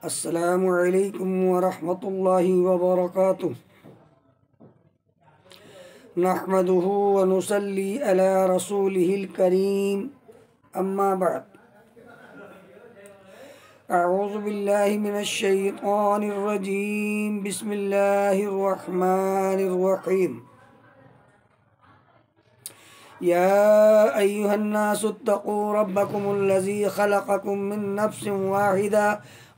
अस्सलामु अलैकुम व रहमतुल्लाहि व बरकातुहू। नहमदुहु व नुसल्ली अला रसूलिहिल करीम, अम्मा बअद। अऊज़ु बिल्लाहि मिनश शैतानिर रजीम, बिस्मिल्लाहिर रहमानिर रहीम। या अय्युहन्नासु इत्तक़ू रब्बकुमुल्लज़ी खलक़कुम मिन नफ्सिन वाहिदा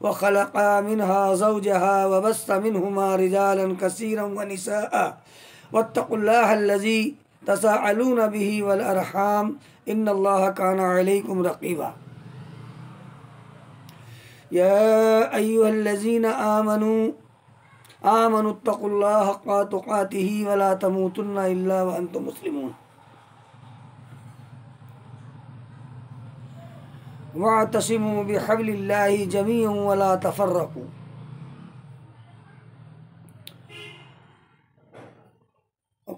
व खलक़ा मिनहा ज़ौजहा व बस्सा मिनहुमा रिजालन कसीरन व निसाअ वत्तक़ुल्लाहल्लज़ी तसाअलून बिही वल अरहाम इन्नल्लाहा काना अलैकुम रक़ीबा। या अय्युहल्लज़ीना आमनू इत्तक़ुल्लाहा हक़्क़ा तुक़ातिही व ला तमूतुन्ना इल्ला व अंतुम मुस्लिमून। वअतसिमू बिहब्लिल्लाहि जमीअन व ला तफ़र्रक़ू।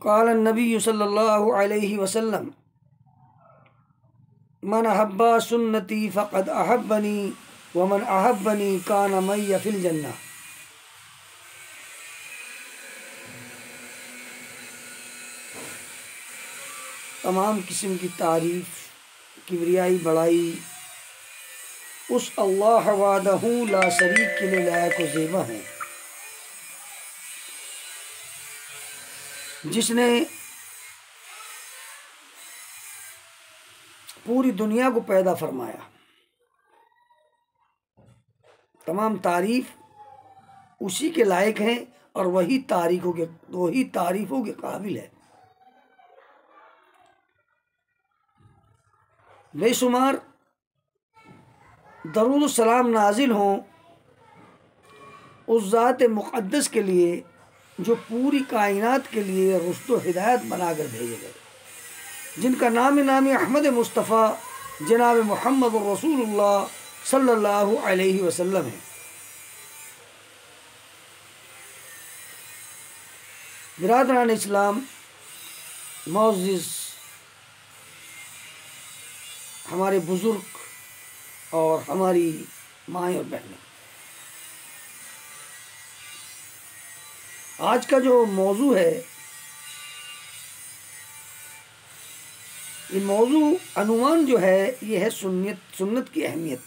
क़ाल नबी सल्लल्लाहु अलैहि वसल्लम, मन अहब्बा सुन्नती फ़क़द अहब्बनी व मन अहब्बनी कान मय्य फ़िल जन्नह। तमाम किस्म की तारीफ़, किबरियाई, बड़ाई उस अल्लाह वहदहू ला शरीक के लिए लायक व ज़ेबा है, जिसने पूरी दुनिया को पैदा फरमाया। तमाम तारीफ उसी के लायक हैं और वही तारीफों के काबिल है। बेशुमार दरूद सलाम नाजिल हों उस ज़ात मुक़द्दस के लिए जो पूरी कायनात के लिए रुश्द व हिदायत बनाकर भेजे गए, जिनका नामी अहमद मुस्तफ़ा जनाब मुहम्मद रसूलुल्लाह सल्लल्लाहु अलैहि वसल्लम है। बिरादरान इस्लाम, मुअज़्ज़िज़ हमारे बुज़ुर्ग और हमारी माएँ और बहनें, आज का जो मौजू है, ये मौजू अनुमान जो है ये है सुन्नत की अहमियत।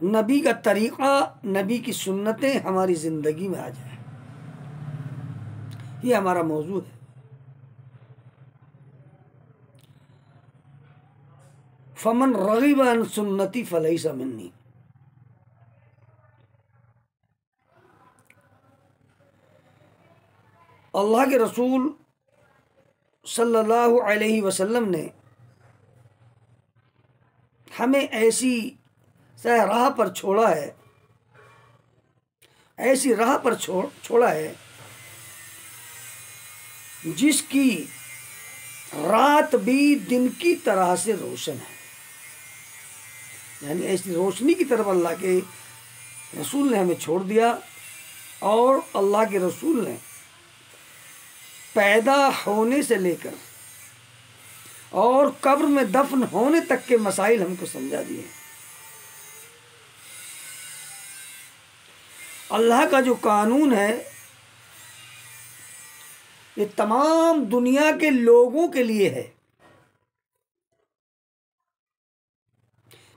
नबी का तरीक़ा, नबी की सुन्नतें हमारी ज़िंदगी में आ जाए, ये हमारा मौजू है। फमन रग़िब अन सुन्नती फ़लैसा मिन्नी। अल्लाह के रसूल सल्लल्लाहु अलैहि वसल्लम ने हमें ऐसी राह पर छोड़ा है, ऐसी राह पर छोड़ा है जिसकी रात भी दिन की तरह से रोशन है। यानी ऐसी रोशनी की तरफ अल्लाह के रसूल ने हमें छोड़ दिया और अल्लाह के रसूल ने पैदा होने से लेकर और कब्र में दफन होने तक के मसाइल हमको समझा दिए। अल्लाह का जो कानून है ये तमाम दुनिया के लोगों के लिए है,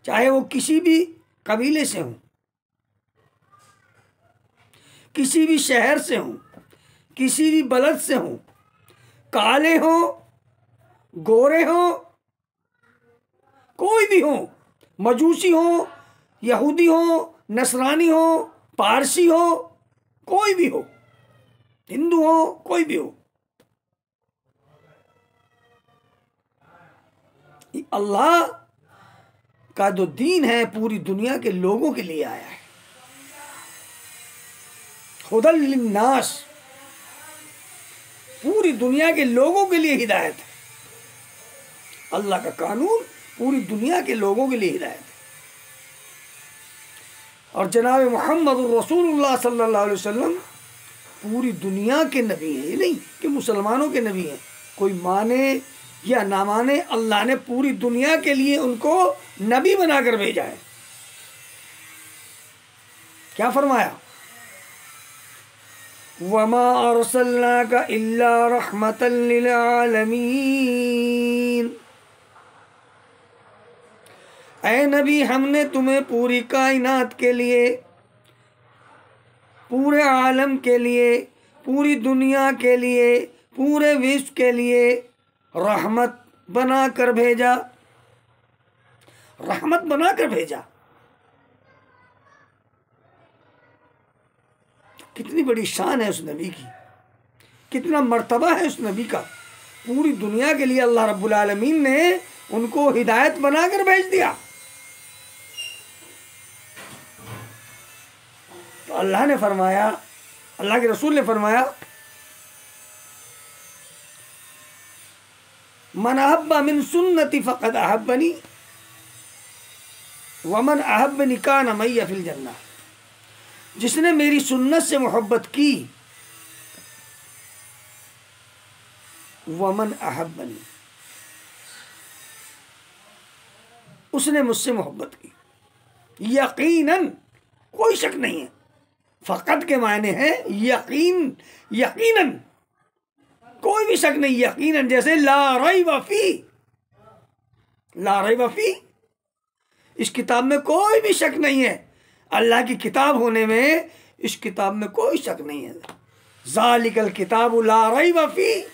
चाहे वो किसी भी कबीले से हों, किसी भी शहर से हों, किसी भी बलद से हों, काले हों, गोरे हों, कोई भी हो, मजूसी हो, यहूदी हो, नसरानी हो, पारसी हो, कोई भी हो, हिंदू हो, कोई भी हो, अल्लाह का जो दीन है पूरी दुनिया के लोगों के लिए आया है। हुदल लिन्नास, पूरी दुनिया के लोगों के लिए हिदायत है। अल्लाह का कानून पूरी दुनिया के लोगों के लिए हिदायत है। और जनाब मुहम्मद रसूलुल्लाह सल्लल्लाहु अलैहि वसल्लम पूरी दुनिया के नबी हैं। ये नहीं कि मुसलमानों के नबी हैं, कोई माने या ना माने, अल्लाह ने पूरी दुनिया के लिए उनको नबी बनाकर भेजा है। क्या फरमाया? वमा अरसलनाका इल्ला रहमतल लिल आलमीन। ऐ नबी, हमने तुम्हें पूरी कायनात के लिए, पूरे आलम के लिए, पूरी दुनिया के लिए, पूरे विश्व के लिए रहमत बनाकर भेजा, रहमत बनाकर भेजा। कितनी बड़ी शान है उस नबी की, कितना मर्तबा है उस नबी का। पूरी दुनिया के लिए अल्लाह रब्बुल आलमीन ने उनको हिदायत बनाकर भेज दिया। तो अल्लाह ने फरमाया, अल्लाह के रसूल ने फरमाया, मन अहब्बा मिन सुन्नती फ़क़द अहब्बनी वमन अहब्बनी कान मैया फिल जन्नह। जिसने मेरी सुन्नत से मोहब्बत की, वमन अहब्बनी, उसने मुझसे मोहब्बत की। यकीनन, कोई शक नहीं है। फ़क़द के मायने हैं यकीन, यकीनन, कोई भी शक नहीं। यकीनन जैसे ला रैब फी, ला रैब फी, इस किताब में कोई भी शक नहीं है। अल्लाह की किताब होने में इस किताब में कोई शक नहीं है। ज़ालिकल किताबु ला रैब फी,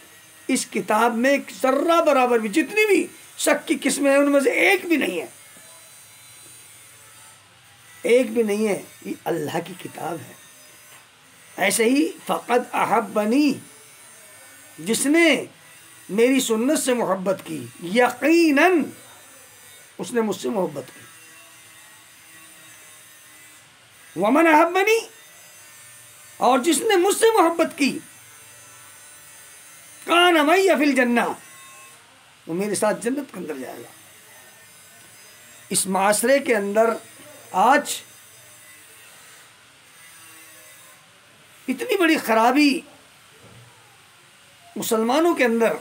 इस किताब में एक जर्रा बराबर भी, जितनी भी शक की किस्में हैं उनमें से एक भी नहीं है, एक भी नहीं है। ये अल्लाह की किताब है। ऐसे ही फ़क़द अहब्बनी, जिसने मेरी सुन्नत से मोहब्बत की, यकीनन उसने मुझसे मोहब्बत की। वमन अहब्बनी, और जिसने मुझसे मोहब्बत की, कान मैया फिल जन्नह, वो मेरे साथ जन्नत के अंदर जाएगा। इस माशरे के अंदर आज इतनी बड़ी खराबी मुसलमानों के अंदर,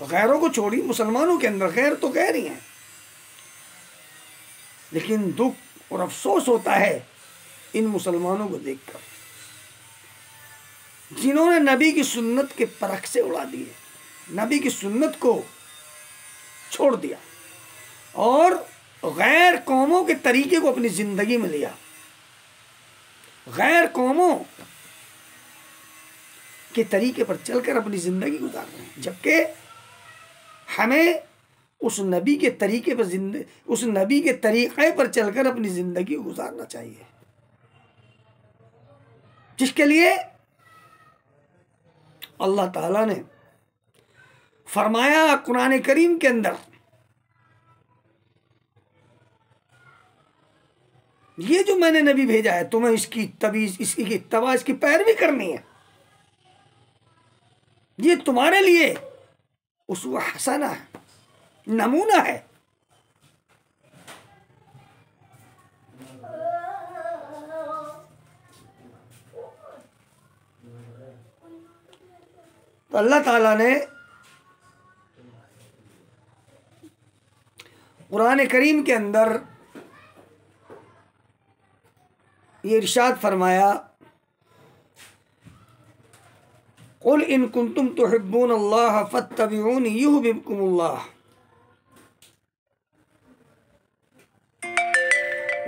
गैरों को छोड़ी, मुसलमानों के अंदर, गैर तो गैर ही हैं, लेकिन दुख और अफसोस होता है इन मुसलमानों को देखकर, जिन्होंने नबी की सुन्नत के परख से उड़ा दिए, नबी की सुन्नत को छोड़ दिया और गैर कौमों के तरीके को अपनी जिंदगी में लिया। गैर कौमों के तरीके पर चलकर अपनी जिंदगी गुजार रहे हैं, जबकि हमें उस नबी के तरीके पर, उस नबी के तरीक़े पर चलकर अपनी ज़िंदगी गुजारना चाहिए, जिसके लिए अल्लाह ताला ने फरमाया कुरान करीम के अंदर, ये जो मैंने नबी भेजा है तुम्हें इसकी तबीज़, इसकी इत्तबा, इसकी पैरवी करनी है। ये तुम्हारे लिए उसवा हसना है, नमूना है। तो अल्लाह ताला ने कुरान करीम के अंदर ये इरशाद फरमाया, कुल इन कुंतुम तुहिब्बूनल्लाह फत्तबिऊनी युहबिबकुमुल्लाह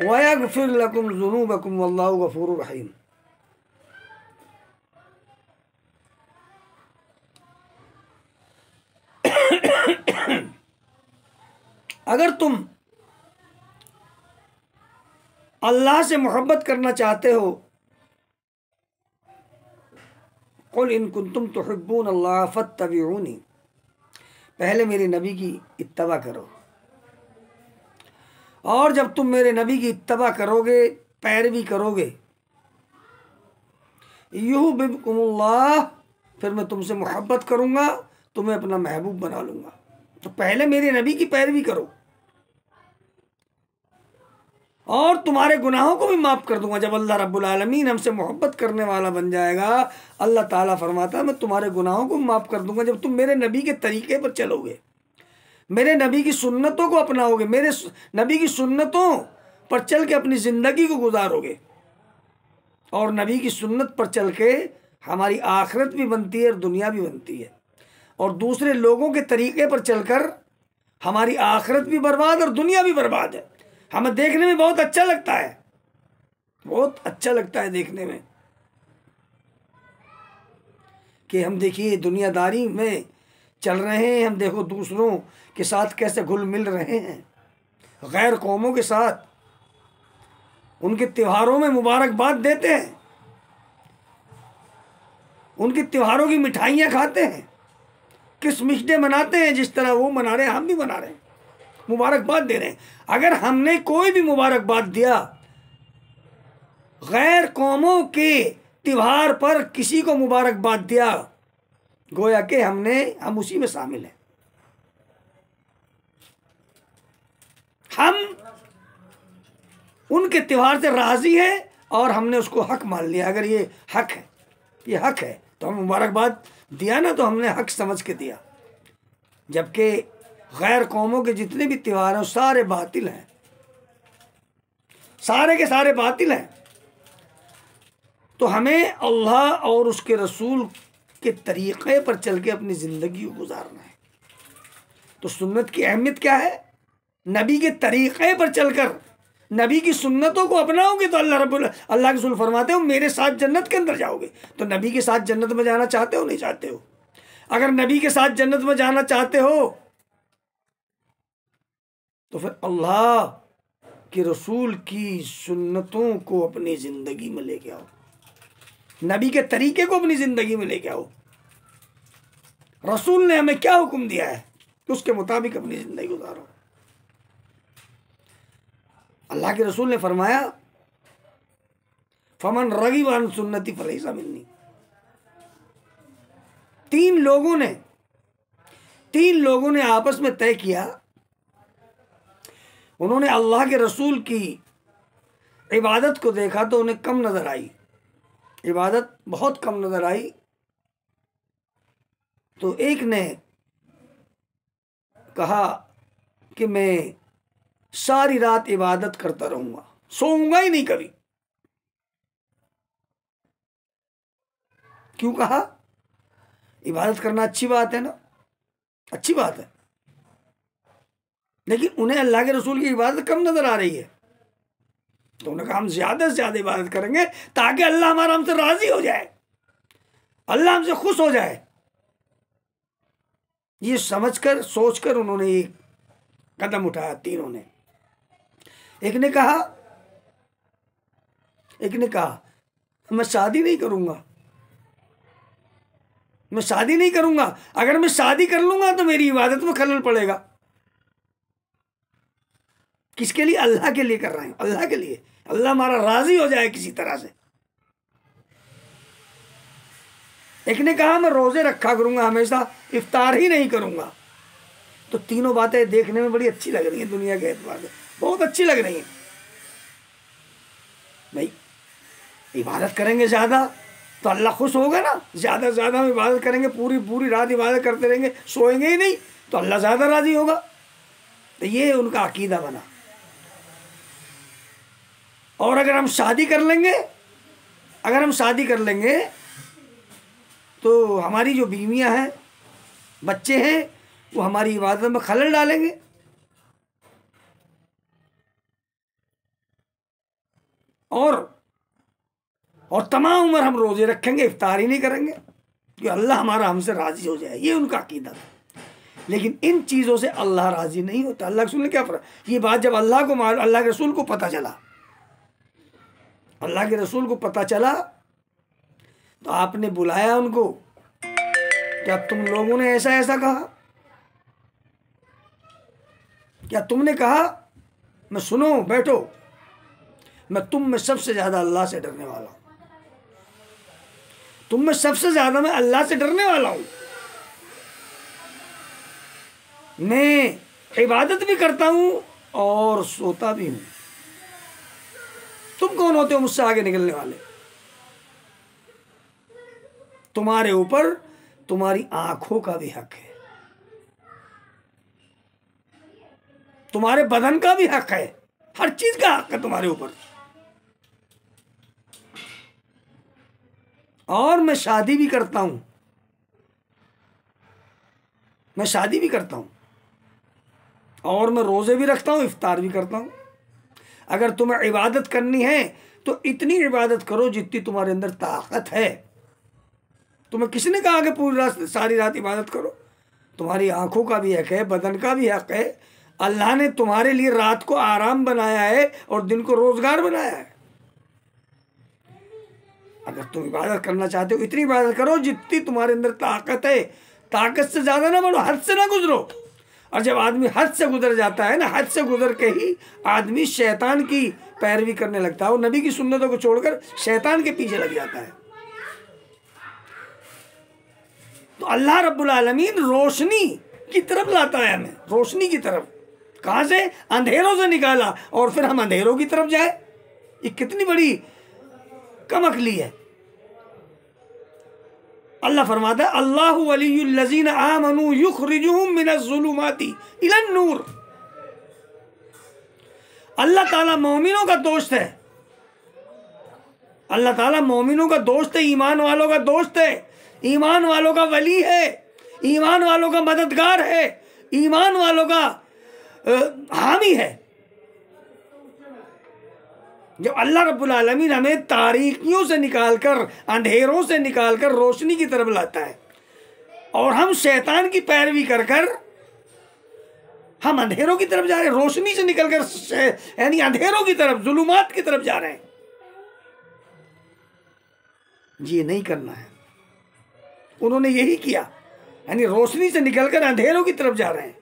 व यगफिर लकुम ज़ुनूबकुम वल्लाहु गफूरुर रहीम। अगर तुम अल्लाह से मोहब्बत करना चाहते हो, कुल इन कुंतुम तुहिब्बूनल्लाह फत्तबिऊनी, पहले मेरे नबी की इत्तबा करो, और जब तुम मेरे नबी की इत्तबा करोगे, पैरवी करोगे, युहबिबकुमुल्लाह, फिर मैं तुमसे मोहब्बत करूँगा, तुम्हें अपना महबूब बना लूँगा। तो पहले मेरे नबी की पैरवी करो, और तुम्हारे गुनाहों को भी माफ़ कर दूंगा। जब अल्लाह रब्बुल आलमीन हमसे मोहब्बत करने वाला बन जाएगा, अल्लाह ताला फरमाता है मैं तुम्हारे गुनाहों को भी माफ़ कर दूंगा जब तुम मेरे नबी के तरीके पर चलोगे, मेरे नबी की सुन्नतों को अपनाओगे, मेरे नबी की सुन्नतों पर चल के अपनी ज़िंदगी को गुजारोगे। और नबी की सुन्नत पर चल के हमारी आखिरत भी बनती है और दुनिया भी बनती है। और दूसरे लोगों के तरीके पर चलकर हमारी आखिरत भी बर्बाद और दुनिया भी बर्बाद है। हमें देखने में बहुत अच्छा लगता है, बहुत अच्छा लगता है देखने में कि हम देखिए दुनियादारी में चल रहे हैं, हम देखो दूसरों के साथ कैसे घुल मिल रहे हैं, गैर कौमों के साथ उनके त्योहारों में मुबारकबाद देते हैं, उनके त्योहारों की मिठाइयाँ खाते हैं, किसमिस डे मनाते हैं, जिस तरह वो मना रहे हैं हम भी मना रहे हैं, मुबारकबाद दे रहे हैं। अगर हमने कोई भी मुबारकबाद दिया गैर कौमों के त्योहार पर, किसी को मुबारकबाद दिया, गोया कि हम उसी में शामिल हैं। हम उनके त्योहार से राजी हैं और हमने उसको हक मान लिया। अगर ये हक है, ये हक है तो हम मुबारकबाद दिया ना, तो हमने हक समझ के दिया। जबकि गैर कौमों के जितने भी त्योहार हैं सारे बातिल हैं, सारे के सारे बातिल हैं। तो हमें अल्लाह और उसके रसूल के तरीक़े पर चल के अपनी ज़िंदगी को गुजारना है। तो सुन्नत की अहमियत क्या है? नबी के तरीक़े पर चलकर नबी की सुन्नतों को अपनाओगे तो अल्लाह के रसूल फरमाते हो मेरे साथ जन्नत के अंदर जाओगे। तो नबी के साथ जन्नत में जाना चाहते हो, नहीं चाहते हो? अगर नबी के साथ जन्नत में जाना चाहते हो तो फिर अल्लाह के रसूल की सुन्नतों को अपनी ज़िंदगी में लेके आओ, नबी के तरीके को अपनी ज़िंदगी में लेके आओ। रसूल ने हमें क्या हुक्म दिया है उसके मुताबिक अपनी ज़िंदगी गुजारो। अल्लाह के रसूल ने फरमाया फमन रगीब अन सुन्नती फलैसा मिन्नी। तीन लोगों ने आपस में तय किया, उन्होंने अल्लाह के रसूल की इबादत को देखा तो उन्हें कम नज़र आई, इबादत बहुत कम नज़र आई। तो एक ने कहा कि मैं सारी रात इबादत करता रहूंगा, सोऊंगा ही नहीं कभी। क्यों कहा? इबादत करना अच्छी बात है ना, अच्छी बात है, लेकिन उन्हें अल्लाह के रसूल की इबादत कम नजर आ रही है। तो उन्होंने कहा हम ज्यादा से ज्यादा इबादत करेंगे ताकि अल्लाह हमारा हमसे राजी हो जाए, अल्लाह हमसे खुश हो जाए। ये समझकर सोचकर उन्होंने एक कदम उठाया तीनों ने। एक ने कहा मैं शादी नहीं करूंगा, मैं शादी नहीं करूंगा। अगर मैं शादी कर लूंगा तो मेरी इबादत में खलल पड़ेगा। किसके लिए? अल्लाह के लिए कर रहे हैं, अल्लाह के लिए, अल्लाह हमारा राजी हो जाए किसी तरह से। एक ने कहा मैं रोजे रखा करूंगा, हमेशा इफ्तार ही नहीं करूंगा। तो तीनों बातें देखने में बड़ी अच्छी लग रही हैं, दुनिया के एतबार से बहुत अच्छी लग रही हैं। भाई इबादत करेंगे ज्यादा तो अल्लाह खुश होगा ना, ज्यादा से ज्यादा हम इबादत करेंगे, पूरी पूरी रात इबादत करते रहेंगे, सोएंगे ही नहीं तो अल्लाह ज्यादा राजी होगा। तो ये उनका अकीदा बना। और अगर हम शादी कर लेंगे तो हमारी जो बीवियां हैं, बच्चे हैं, वो हमारी इबादत में खलल डालेंगे। और तमाम उम्र हम रोजे रखेंगे, इफ्तार ही नहीं करेंगे कि अल्लाह हमारा हमसे राजी हो जाए। ये उनका अकीदा था। लेकिन इन चीज़ों से अल्लाह राजी नहीं होता। अल्लाह के रसूल ने क्या फरमा, ये बात जब अल्लाह के रसूल को पता चला, अल्लाह के रसूल को पता चला तो आपने बुलाया उनको, क्या तुम लोगों ने ऐसा ऐसा कहा? क्या तुमने कहा? मैं सुनो, बैठो, मैं तुम में सबसे ज्यादा अल्लाह से डरने वाला हूं, तुम में सबसे ज्यादा मैं अल्लाह से डरने वाला हूं। मैं इबादत भी करता हूं और सोता भी हूं। तुम कौन होते हो मुझसे आगे निकलने वाले? तुम्हारे ऊपर तुम्हारी आंखों का भी हक है, तुम्हारे बदन का भी हक है, हर चीज का हक है तुम्हारे ऊपर। और मैं शादी भी करता हूं, मैं शादी भी करता हूं, और मैं रोजे भी रखता हूं, इफ्तार भी करता हूं। अगर तुम्हें इबादत करनी है तो इतनी इबादत करो जितनी तुम्हारे अंदर ताकत है। तुम्हें किसने कहा कि पूरी रात सारी रात इबादत करो? तुम्हारी आंखों का भी हक है, बदन का भी हक है। अल्लाह ने तुम्हारे लिए रात को आराम बनाया है और दिन को रोजगार बनाया है। अगर तुम इबादत करना चाहते हो इतनी इबादत करो जितनी तुम्हारे अंदर ताकत है। ताकत से ज्यादा ना बढ़ो, हद से ना गुजरो। और जब आदमी हद से गुजर जाता है ना, हद से गुजर के ही आदमी शैतान की पैरवी करने लगता है और नबी की सुन्नतों को छोड़कर शैतान के पीछे लग जाता है। तो अल्लाह रब्बुल आलमीन रोशनी की तरफ लाता है हमें, रोशनी की तरफ। कहां से? अंधेरों से निकाला और फिर हम अंधेरों की तरफ जाए। ये कितनी बड़ी कमअक्ली है। अल्लाह फरमाता है अल्लाहु वलियुल लज़ीना आमनू युखरिजुहुम मिनज़्ज़ुलुमाति इलन नूर। अल्लाह ताला मोमिनों का दोस्त है, अल्लाह ताला मोमिनों का दोस्त है, ईमान वालों का दोस्त है, ईमान वालों का वली है, ईमान वालों का मददगार है, ईमान वालों का हामी है। जब अल्लाह रब्बुल आलमीन हमें तारीकियों से निकालकर, अंधेरों से निकालकर रोशनी की तरफ लाता है और हम शैतान की पैरवी कर कर हम अंधेरों की तरफ जा रहे हैं, रोशनी से निकलकर यानी अंधेरों की तरफ, जुलुमात की तरफ जा रहे हैं। ये नहीं करना है। उन्होंने यही किया, यानी रोशनी से निकलकर अंधेरों की तरफ जा रहे हैं।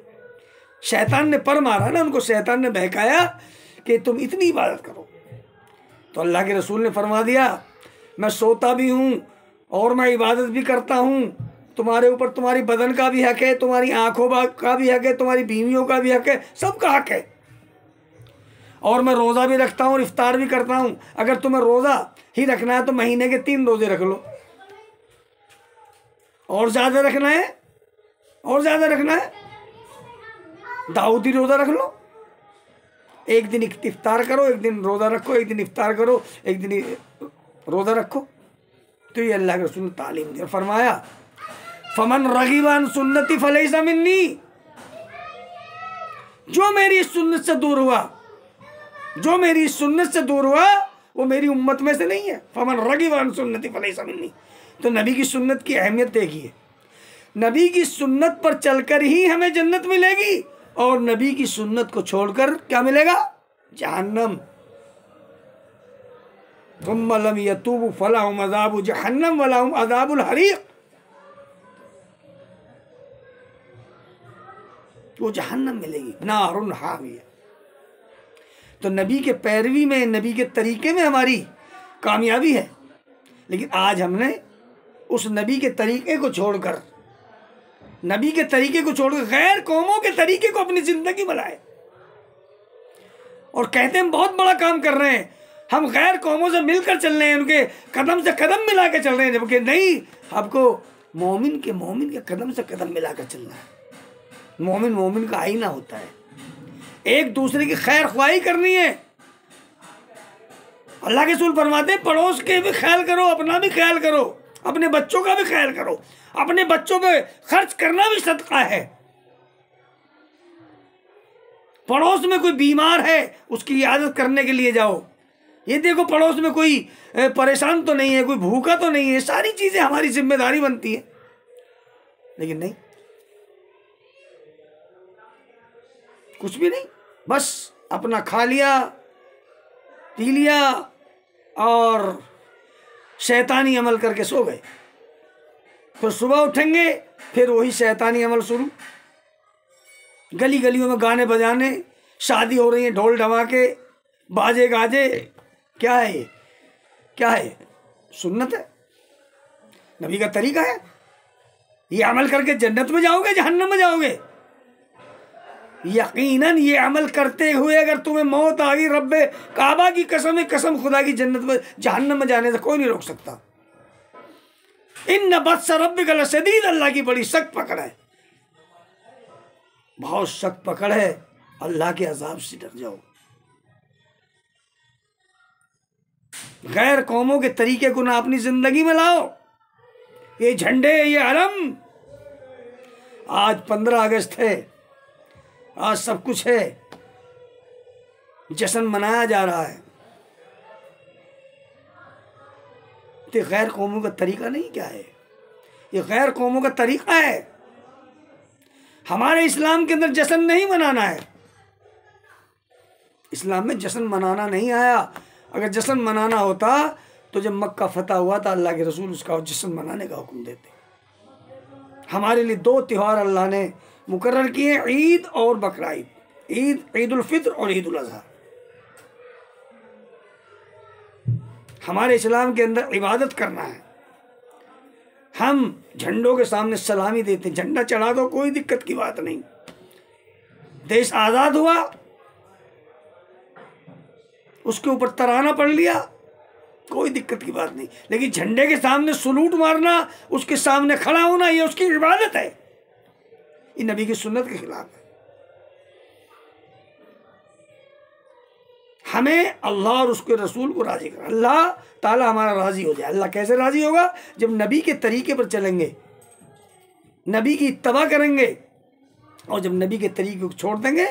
शैतान ने पर मारा ना उनको, शैतान ने बहकाया कि तुम इतनी इबादत करो। तो अल्लाह के रसूल ने फरमा दिया मैं सोता भी हूँ और मैं इबादत भी करता हूँ। तुम्हारे ऊपर तुम्हारी बदन का भी हक है, तुम्हारी आंखों का भी हक है, तुम्हारी बीवियों का भी हक है, सबका हक है। और मैं रोज़ा भी रखता हूँ और इफ्तार भी करता हूँ। अगर तुम्हें रोज़ा ही रखना है तो महीने के 3 रोज़े रख लो, और ज़्यादा रखना है, और ज़्यादा रखना है दाऊदी रोज़ा रख लो। एक दिन इफ्तार करो, एक दिन रोज़ा रखो, एक दिन इफ्तार करो, एक दिन रोज़ा रखो। तो ये अल्लाह के रसूल ने तालीम दी और फरमाया फमन रगीब अन सुन्नती फलैसा मिन्नी। जो मेरी सुन्नत से दूर हुआ, जो मेरी सुन्नत से दूर हुआ वो मेरी उम्मत में से नहीं है। फमन रगीब अन सुन्नती फलैसा मिन्नी। तो नबी की सुन्नत की अहमियत देखिए। नबी की सुन्नत पर चलकर ही हमें जन्नत मिलेगी और नबी की सुन्नत को छोड़कर क्या मिलेगा? जहन्नम। थुम्मा लम यतूबू फलहुम अज़ाबु जहन्नम वलहुम अज़ाबुल हरीक़। वो जहन्नम मिलेगी, नारुन हामिया। तो नबी के पैरवी में, नबी के तरीके में हमारी कामयाबी है। लेकिन आज हमने उस नबी के तरीके को छोड़कर, नबी के तरीके को छोड़कर गैर कौमों के तरीके को अपनी जिंदगी बनाए और कहते हैं हम बहुत बड़ा काम कर रहे हैं, हम गैर कौमों से मिलकर चल रहे हैं, उनके कदम से कदम मिला के चल रहे हैं। जबकि नहीं, आपको मोमिन के कदम से कदम मिला कर चलना है। मोमिन का आईना होता है, एक दूसरे की खैर ख्वाही करनी है। अल्लाह के रसूल फरमाते हैं पड़ोस के भी ख्याल करो, अपना भी ख्याल करो, अपने बच्चों का भी ख्याल करो। अपने बच्चों पे खर्च करना भी सदका है। पड़ोस में कोई बीमार है उसकी इयादत करने के लिए जाओ। ये देखो पड़ोस में कोई परेशान तो नहीं है, कोई भूखा तो नहीं है। सारी चीजें हमारी जिम्मेदारी बनती है। लेकिन नहीं, कुछ भी नहीं, बस अपना खा लिया, पी लिया और शैतानी अमल करके सो गए। फिर सुबह उठेंगे, फिर वही शैतानी अमल शुरू। गली गलियों में गाने बजाने, शादी हो रही है, ढोल ढमाके, बाजे गाजे। क्या है ये? क्या है? सुन्नत है, नबी का तरीका है। ये अमल करके जन्नत में जाओगे, जहन्नम में जाओगे। यकीनन ये अमल करते हुए अगर तुम्हें मौत आ गई, रब्बे काबा की कसम है, कसम खुदा की, जन्नत में जहन्नम में जाने से कोई नहीं रोक सकता। इन बत्स रब्बिक लशदीद, अल्लाह की बड़ी सख्त पकड़ है, बहुत सख्त पकड़ है। अल्लाह के अजाब से डर जाओ। गैर कौमों के तरीके को ना अपनी जिंदगी में लाओ। ये झंडे, ये अलम, आज 15 अगस्त है, आज सब कुछ है, जश्न मनाया जा रहा है, तो गैर कौमों का तरीका नहीं क्या है? ये गैर कौमों का तरीका है। हमारे इस्लाम के अंदर जश्न नहीं मनाना है। इस्लाम में जश्न मनाना नहीं आया। अगर जश्न मनाना होता तो जब मक्का फतह हुआ था अल्लाह के रसूल उसका जश्न मनाने का हुक्म देते। हमारे लिए 2 त्यौहार अल्लाह ने मुकर्रर किए, ईद और बकरा ईद। ईद उल फित्र और ईद उल अज़हा। हमारे इस्लाम के अंदर इबादत करना है। हम झंडों के सामने सलामी देते, झंडा चढ़ा दो, कोई दिक्कत की बात नहीं। देश आज़ाद हुआ, उसके ऊपर तराना पढ़ लिया, कोई दिक्कत की बात नहीं। लेकिन झंडे के सामने सलूट मारना, उसके सामने खड़ा होना, ये उसकी इबादत है, ये नबी की सुन्नत के खिलाफ है। हमें अल्लाह और उसके रसूल को राजी करना। अल्लाह ताला हमारा राजी हो जाए। अल्लाह कैसे राजी होगा? जब नबी के तरीके पर चलेंगे, नबी की इत्तबा करेंगे, और जब नबी के तरीके को छोड़ देंगे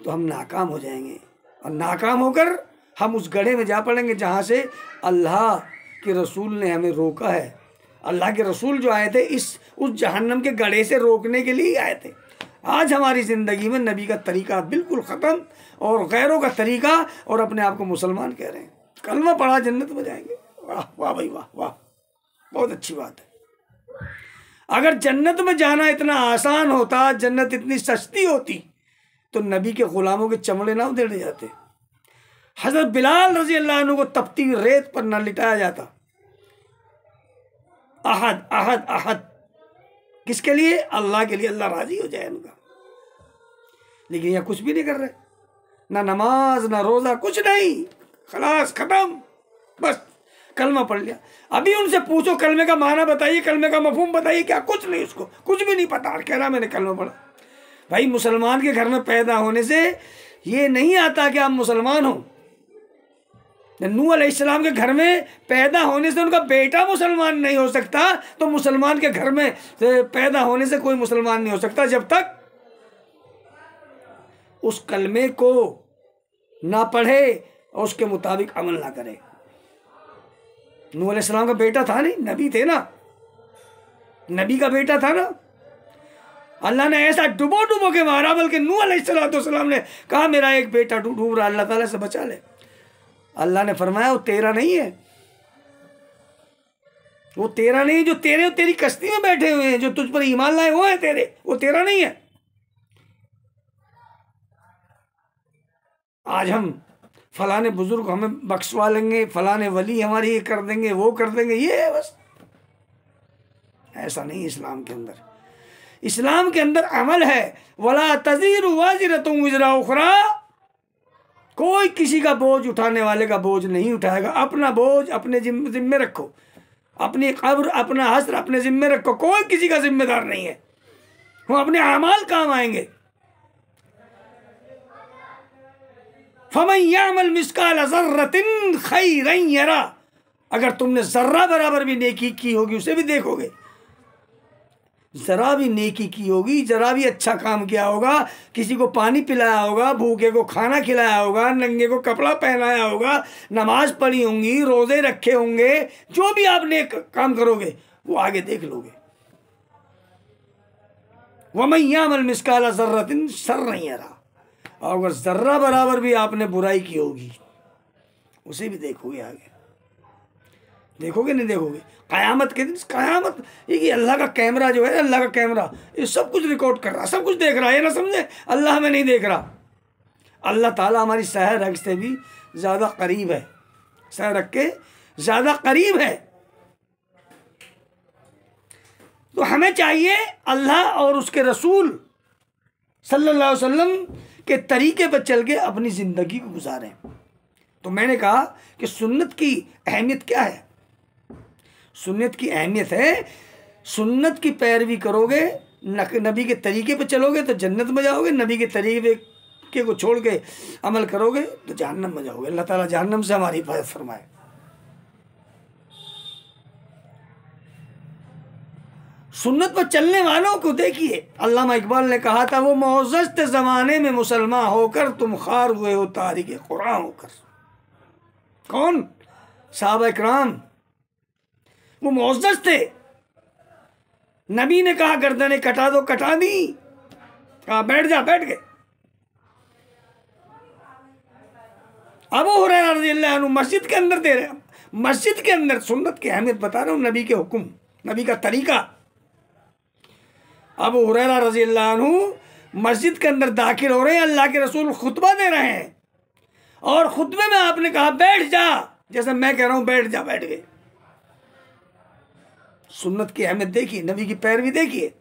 तो हम नाकाम हो जाएंगे, और नाकाम होकर हम उस गड्ढे में जा पड़ेंगे जहाँ से अल्लाह के रसूल ने हमें रोका है। अल्लाह के रसूल जो आए थे उस जहन्नम के गड्ढे से रोकने के लिए ही आए थे। आज हमारी ज़िंदगी में नबी का तरीका बिल्कुल ख़त्म, और गैरों का तरीका, और अपने आप को मुसलमान कह रहे हैं। कलमा पढ़ा जन्नत में जाएंगे। वाह वाह भाई वाह वाह, बहुत अच्छी बात है। अगर जन्नत में जाना इतना आसान होता, जन्नत इतनी सस्ती होती, तो नबी के ग़ुलामों के चमड़े ना उधेड़े जाते, हज़रत बिलाल रज़ी अल्लाह अन्हु को तपती हुई रेत पर न लिटाया जाता। अहद अहद अहद, किसके लिए? अल्लाह के लिए, अल्लाह राजी हो जाए उनका। लेकिन यह कुछ भी नहीं कर रहे, ना नमाज ना रोज़ा, कुछ नहीं, खलास खत्म, बस कलमा पढ़ लिया। अभी उनसे पूछो कलमे का माना बताइए, कलमे का मफहूम बताइए, क्या? कुछ नहीं, उसको कुछ भी नहीं पता, कह रहा मैंने कलमा पढ़ा। भाई मुसलमान के घर में पैदा होने से ये नहीं आता कि आप मुसलमान हो। नूह अलैहिस्सलाम के घर में पैदा होने से उनका बेटा मुसलमान नहीं हो सकता, तो मुसलमान के घर में पैदा होने से कोई मुसलमान नहीं हो सकता जब तक उस कलमे को ना पढ़े और उसके मुताबिक अमल ना करे। नूह अलैहिस्सलाम का बेटा था नहीं, नबी थे ना, नबी का बेटा था ना। अल्लाह ने ऐसा डुबो डुबो के मारा, बल्कि नूह अलैहिस्सलाम ने कहा मेरा एक बेटा डूब रहा, अल्लाह ताला से बचा ले। अल्लाह ने फरमाया वो तेरा नहीं है, वो तेरा नहीं, जो तेरी कश्ती में बैठे हुए हैं, जो तुझ पर ईमान लाए वो है तेरे, वो तेरा नहीं है। आज हम फलाने बुजुर्ग हमें बख्शवा लेंगे, फलाने वली हमारी ये कर देंगे, वो कर देंगे, ये है बस। ऐसा नहीं इस्लाम के अंदर। इस्लाम के अंदर अमल है, वला तज़ीरु वाज़िरतुन विज़रा उख़रा, कोई किसी का बोझ उठाने वाले का बोझ नहीं उठाएगा। अपना बोझ अपने जिम्मे रखो, अपनी कब्र अपना हश्र अपने जिम्मे रखो, कोई किसी का जिम्मेदार नहीं है। हम अपने अमाल काम आएंगे। फमन यअमल मिस्काल ज़र्रतिन खैरन यरा, अगर तुमने जर्रा बराबर भी नेकी की होगी उसे भी देखोगे। जरा भी नेकी की होगी, जरा भी अच्छा काम किया होगा, किसी को पानी पिलाया होगा, भूखे को खाना खिलाया होगा, नंगे को कपड़ा पहनाया होगा, नमाज पढ़ी होंगी, रोजे रखे होंगे, जो भी आप नेक काम करोगे वो आगे देख लोगे। वमन यअमल मिस्काल ज़र्रतिन शर्रन यरा, और अगर जर्रा बराबर भी आपने बुराई की होगी उसे भी देखोगे, आगे देखोगे नहीं देखोगे। क़यामत के दिन, क़यामत ये अल्लाह का कैमरा जो है, अल्लाह का कैमरा ये सब कुछ रिकॉर्ड कर रहा, सब कुछ देख रहा है। ये ना समझे अल्लाह हमें नहीं देख रहा। अल्लाह ताला हमारी सह रग से भी ज़्यादा करीब है, सह रग के ज़्यादा करीब है। तो हमें चाहिए अल्लाह और उसके रसूल सल्लल्लाहु अलैहि वसल्लम के तरीके पर चल के अपनी ज़िंदगी को गुजारें। तो मैंने कहा कि सुन्नत की अहमियत क्या है। सुन्नत की अहमियत है, सुन्नत की पैरवी करोगे, नबी के तरीके पर चलोगे तो जन्नत में जाओगे, नबी के तरीके को छोड़ के अमल करोगे तो जहन्नम में जाओगे। अल्लाह ताला जहन्नम से हमारी हिफाजत फरमाए। सुन्नत पर चलने वालों को देखिए, अल्लामा इकबाल ने कहा था, वो मोअज़्ज़ज़ ज़माने में मुसलमान होकर तुम खार हुए हो तारीक़ कुरान होकर। कौन? सहाबा इकराम। वो मोअज़्ज़ज़ थे। नबी ने कहा गर्दनें कटा दो, कटा दी। कहा बैठ जा, बैठ गए। अबू हुरैरा रज़ियल्लाहु अन्हु मस्जिद के अंदर दे रहे, मस्जिद के अंदर सुन्नत की अहमियत बता रहा हूँ, नबी के हुक्म, नबी का तरीका। अबू हुरैरा रज़ियल्लाहु अन्हु मस्जिद के अंदर दाखिल हो रहे हैं, अल्लाह के रसूल खुतबा दे रहे हैं और खुतबे में आपने कहा बैठ जा, जैसे मैं कह रहा हूँ बैठ जा, बैठ गए। सुन्नत की अहमियत देखिए, नबी की पैरवी देखिए।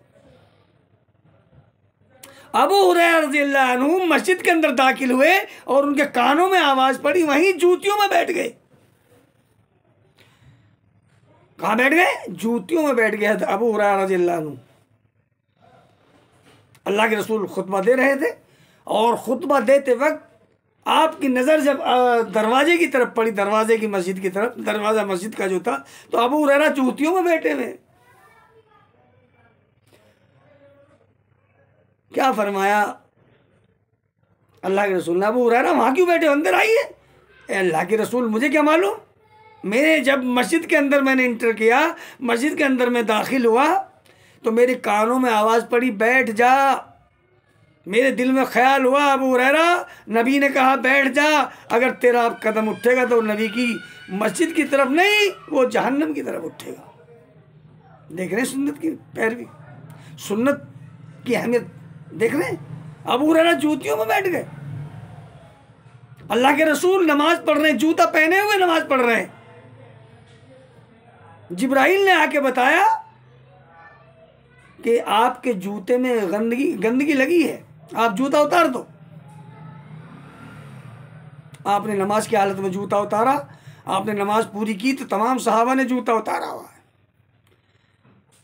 अबू हुरैरा रज़ियल्लाहु अन्हु मस्जिद के अंदर दाखिल हुए और उनके कानों में आवाज पड़ी, वहीं जूतियों में बैठ गए। कहाँ बैठ गए? जूतियों में बैठ गए अबू हुरैरा रज़ियल्लाहु अन्हु। अल्लाह के रसूल खुतबा दे रहे थे और खुतबा देते वक्त आपकी नज़र जब दरवाजे की तरफ पड़ी, दरवाजे की मस्जिद की तरफ, दरवाज़ा मस्जिद का जो था, तो अबू हुरैरा जूतियों में बैठे हुए। क्या फरमाया अल्लाह के रसूल ने? अबू हुरैरा वहाँ क्यों बैठे, अंदर आइए। अल्लाह के रसूल मुझे क्या मालूम, मेरे जब मस्जिद के अंदर मैंने इंटर किया, मस्जिद के अंदर मैं दाखिल हुआ तो मेरे कानों में आवाज़ पड़ी बैठ जा। मेरे दिल में ख्याल हुआ अबू हुरैरा, नबी ने कहा बैठ जा, अगर तेरा कदम उठेगा तो नबी की मस्जिद की तरफ नहीं, वो जहन्नम की तरफ उठेगा। देख रहे हैं सुन्नत की पैरवी, सुन्नत की अहमियत देख रहे हैं। अबू हुरैरा जूतियों में बैठ गए। अल्लाह के रसूल नमाज पढ़ रहे हैं, जूता पहने हुए नमाज पढ़ रहे हैं। जिब्राइल ने आके बताया कि आपके जूते में गंदगी लगी है, आप जूता उतार दो। आपने नमाज की हालत में जूता उतारा, आपने नमाज पूरी की तो तमाम सहाबा ने जूता उतारा हुआ है।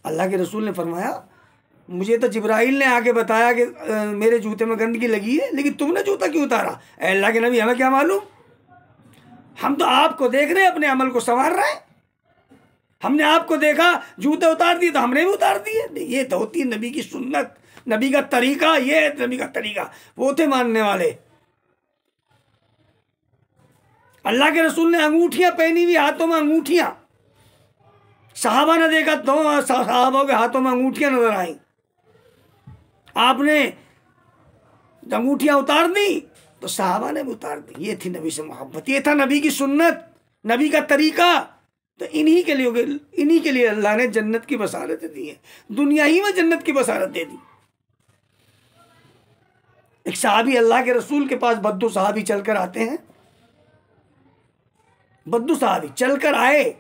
अल्लाह के रसूल ने फरमाया, मुझे तो जिब्राइल ने आके बताया कि मेरे जूते में गंदगी लगी है, लेकिन तुमने जूता क्यों उतारा? अल्लाह के नबी, हमें क्या मालूम, हम तो आपको देख रहे हैं, अपने अमल को संवार रहे हैं। हमने आपको देखा जूते उतार दिए तो हमने भी उतार दिए। ये तो होती है नबी की सुन्नत, नबी का तरीका। ये है नबी का तरीका, वो थे मानने वाले। अल्लाह के रसूल ने अंगूठियां पहनी हुई, हाथों में अंगूठियां। सहाबा ने देखा तो सहाबा के हाथों में अंगूठियां नजर आई। आपने अंगूठियां उतार दी तो सहाबा ने भी उतार दी। ये थी नबी से मोहब्बत, ये था नबी की सुन्नत, नबी का तरीका। तो इन्हीं के लिए अल्लाह ने जन्नत की बसारत दी है, दुनिया ही में जन्नत की बसारत दे दी। एक सहाबी अल्लाह के रसूल के पास, बद्दू सहाबी चलकर आते हैं। बद्दू सहाबी चलकर आए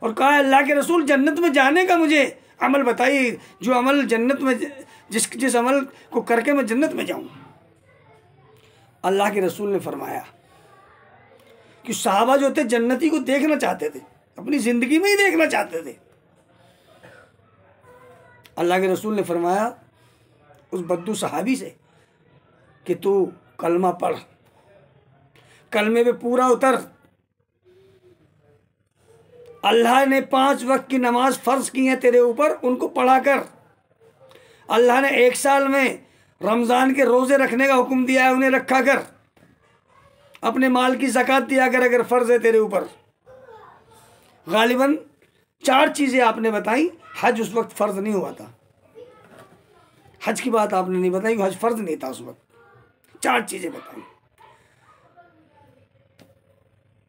और कहा अल्लाह के रसूल, जन्नत में जाने का मुझे अमल बताइए, जो अमल जन्नत में, जिस अमल को करके मैं जन्नत में जाऊं। अल्लाह के रसूल ने फरमाया कि सहाबा जो थे जन्नती को देखना चाहते थे, अपनी जिंदगी में ही देखना चाहते थे। अल्लाह के रसूल ने फरमाया उस बद्दू सहाबी से कि तू कलमा पढ़, कलमे पे पूरा उतर। अल्लाह ने 5 वक्त की नमाज फ़र्ज की है तेरे ऊपर, उनको पढ़ा कर। अल्लाह ने 1 साल में रमज़ान के रोज़े रखने का हुक्म दिया है, उन्हें रखा कर। अपने माल की ज़कात दिया कर अगर फ़र्ज़ है तेरे ऊपर। गालिबन 4 चीज़ें आपने बताई। हज उस वक्त फ़र्ज़ नहीं हुआ था, हज की बात आपने नहीं बताई, हज फ़र्ज़ नहीं था उस वक्त। 4 चीज़ें बताई।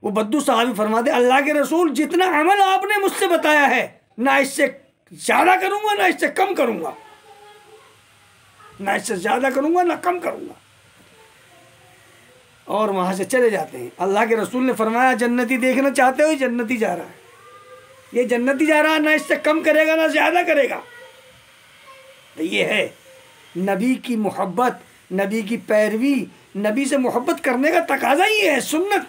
वो बद्दू साहब फरमाते, अल्लाह के रसूल, जितना अमल आपने मुझसे बताया है, ना इससे ज़्यादा करूँगा ना इससे कम करूँगा, ना इससे ज़्यादा करूँगा ना कम करूँगा। और वहाँ से चले जाते हैं। अल्लाह के रसूल ने फरमाया, जन्नती देखना चाहते हो, जन्नती जा रहा है, ये जन्नती जा रहा है, ना इससे कम करेगा ना ज़्यादा करेगा। तो ये है नबी की मोहब्बत, नबी की पैरवी, नबी से मोहब्बत करने का तकाजा ही है सुन्नत।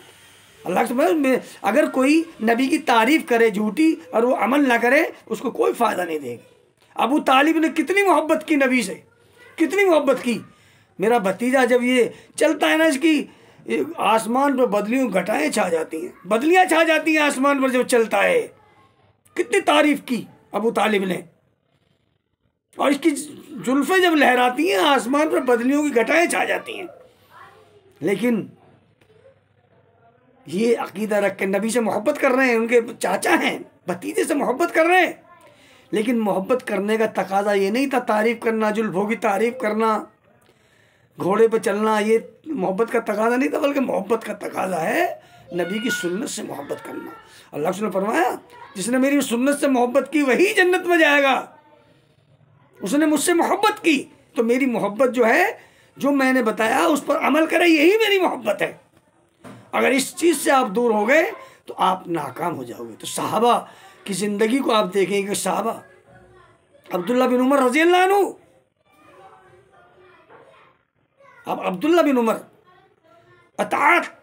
अल्लाह समझ, अगर कोई नबी की तारीफ़ करे झूठी और वो अमल ना करे उसको कोई फ़ायदा नहीं देगा। अबू तालिब ने कितनी मोहब्बत की नबी से, कितनी मोहब्बत की। मेरा भतीजा जब ये चलता है ना, इसकी आसमान पर बदलियों घटाएं छा जाती हैं, बदलियाँ छा जाती हैं आसमान पर जब चलता है। कितनी तारीफ़ की अबू तालिब ने। और इसकी जुल्फ़ें जब लहराती हैं आसमान पर बदलियों की घटाएं छा जाती हैं। लेकिन ये अकीदा रख के नबी से मोहब्बत कर रहे हैं, उनके चाचा हैं, भतीजे से मोहब्बत कर रहे हैं। लेकिन मोहब्बत करने का तकाजा ये नहीं था तारीफ़ करना, जुल्फ़ों की तारीफ़ करना, घोड़े पर चलना, ये मोहब्बत का तकाजा नहीं था, बल्कि मोहब्बत का तकाजा है नबी की सुन्नत से मोहब्बत करना। अल्लाह ने फरमाया जिसने मेरी सुन्नत से मोहब्बत की वही जन्नत में जाएगा। उसने मुझसे मोहब्बत की तो मेरी मोहब्बत जो है, जो मैंने बताया उस पर अमल करे, यही मेरी मोहब्बत है। अगर इस चीज़ से आप दूर हो गए तो आप नाकाम हो जाओगे। तो सहाबा की ज़िंदगी को आप देखेंगे कि सहाबा, अब्दुल्ला बिन उमर रज़ी अल्लाह अन्हु, अब अब्दुल्ला बिन उमर अताअत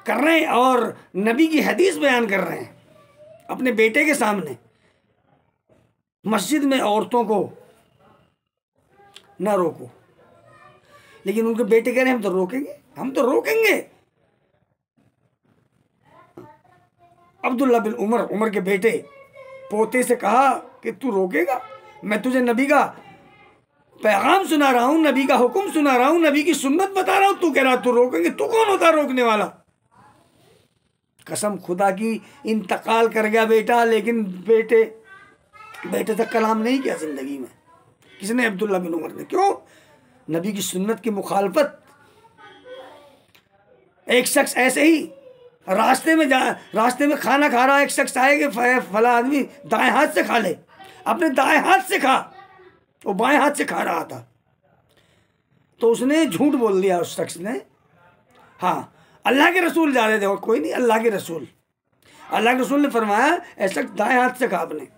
कर रहे हैं और नबी की हदीस बयान कर रहे हैं अपने बेटे के सामने। मस्जिद में औरतों को ना रोको, लेकिन उनके बेटे कह रहे हैं हम तो रोकेंगे, हम तो रोकेंगे। अब्दुल्ला बिन उमर, उमर के बेटे, पोते से कहा कि तू रोकेगा? मैं तुझे नबी का पैगाम सुना रहा हूँ, नबी का हुक्म सुना रहा हूँ, नबी की सुन्नत बता रहा हूँ, तू कह रहा तू रोकेंगे? तू कौन होता रोकने वाला? कसम खुदा की इंतकाल कर गया बेटा, लेकिन बेटे तक कलाम नहीं किया ज़िंदगी में। किसने? अब्दुल्ला बिन उमर ने। क्यों? नबी की सुन्नत की मुखालफत। एक शख्स ऐसे ही रास्ते में खाना खा रहा, एक शख्स आए कि फला आदमी दाएं हाथ से खा ले, अपने दाएं हाथ से खा, वो बाएं हाथ से खा रहा था। तो उसने झूठ बोल दिया उस शख्स ने। हाँ, अल्लाह के रसूल जा रहे थे और कोई नहीं, अल्लाह के रसूल। अल्लाह के रसूल ने फरमाया ऐसा दाएं हाथ से खा आपने,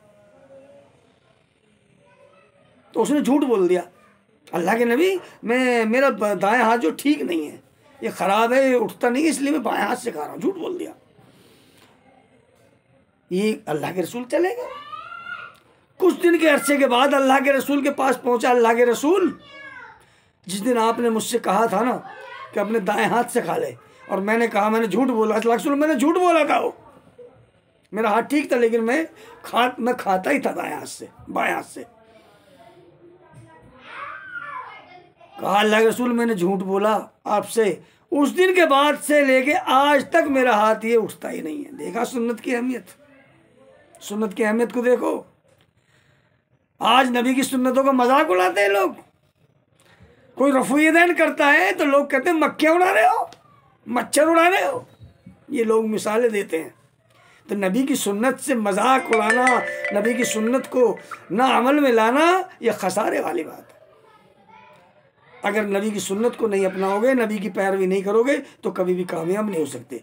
तो उसने झूठ बोल दिया। अल्लाह के नबी, मेरा दाएं हाथ जो ठीक नहीं है, ये ख़राब है, ये उठता नहीं, इसलिए मैं बाएं हाथ से खा रहा हूँ, झूठ बोल दिया। ये अल्लाह के रसूल चले गए। कुछ दिन के अरसे के बाद अल्लाह के रसूल के पास पहुंचा। अल्लाह के रसूल, जिस दिन आपने मुझसे कहा था ना कि अपने दाएं हाथ से खा ले, और मैंने कहा, मैंने झूठ बोला, अल्लाह के रसूल मैंने झूठ बोला था, वो मेरा हाथ ठीक था, लेकिन मैं खाता ही था दाएं हाथ से, बाएं हाथ से। कहा अल्लाह के रसूल मैंने झूठ बोला आपसे। उस दिन के बाद से लेके आज तक मेरा हाथ ये उठता ही नहीं है। देखा सुन्नत की अहमियत, सुन्नत की अहमियत को देखो। आज नबी की सुन्नतों का मजाक उड़ाते हैं लोग। कोई रफ़ुयदैन करता है तो लोग कहते हैं मक्खियाँ उड़ा रहे हो, मच्छर उड़ा रहे हो। ये लोग मिसालें देते हैं। तो नबी की सुन्नत से मजाक उड़ाना, नबी की सुन्नत को ना अमल में लाना, यह खसारे वाली बात है। अगर नबी की सुन्नत को नहीं अपनाओगे, नबी की पैरवी नहीं करोगे, तो कभी भी कामयाब नहीं हो सकते।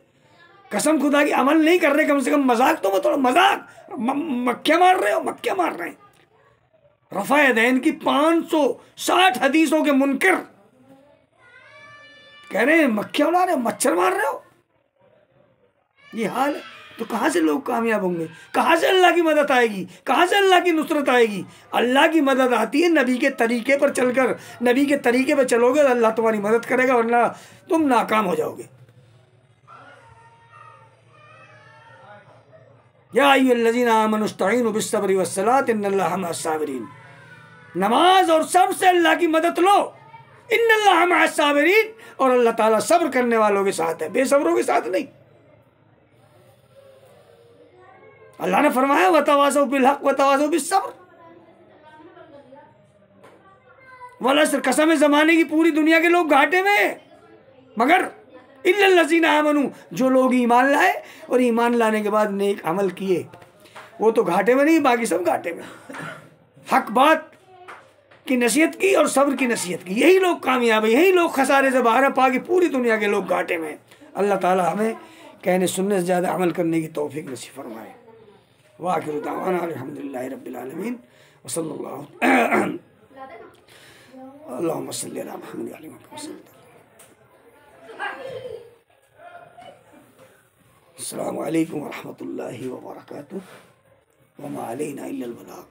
कसम खुदा की, अमल नहीं कर रहे, कम से कम मजाक तो मत, मजाक, मक्खियाँ मार रहे हो, मक्खियाँ मार रहे हैं। रफ़ा यदैन की 560 हदीसों के मुनकर कह रहे हैं मक्खियाँ उड़ा रहे हो, मच्छर मार रहे हो। ये हाल है, तो कहाँ से लोग कामयाब होंगे? कहाँ से अल्लाह की मदद आएगी? कहाँ से अल्लाह की नुसरत आएगी? अल्लाह की मदद आती है नबी के तरीके पर चलकर। नबी के तरीके पर चलोगे तो अल्लाह तुम्हारी मदद करेगा, वरना तुम नाकाम हो जाओगे। या अय्युहल्लज़ीना आमनू इस्तईनू बिस्सब्रि वस्सलात इन्नल्लाहा मअस्साबिरीन। नमाज और सब्र से अल्लाह की मदद लो। इन्नल्लाहा मअस्साबिरीन, और अल्लाह ताला सब्र करने वालों के साथ है, बेसब्रों के साथ नहीं। अल्लाह ने फरमाया वतवासौ बिल हक़ वतवासौ बिस सब्र। वलअस्र, कसम ज़माने की पूरी दुनिया के लोग घाटे में, मगर इल्लल्लज़ीना आमनू, जो लोग ईमान लाए और ईमान लाने के बाद नेक अमल किए, वो तो घाटे में नहीं, बाकी सब घाटे में। हक बात की नसीहत की और सब्र की नसीहत की, यही लोग कामयाब है, यही लोग खसारे से बाहर, पाकि पूरी दुनिया के लोग घाटे में। अल्लाह ताला हमें कहने सुनने से ज़्यादा अमल करने की तौफीक नसीब फरमाए। वाखिरु दावाना अल्हम्दुलिल्लाहि रब्बिल आलमीन व सल्लल्लाहु अल्लाहुम्मा सल्ली अला मुहम्मद व अला मुहम्मद। अस्सलामु अलैकुम व रहमतुल्लाहि व बरकातुहू व मा अलैना इल्लल बलाग।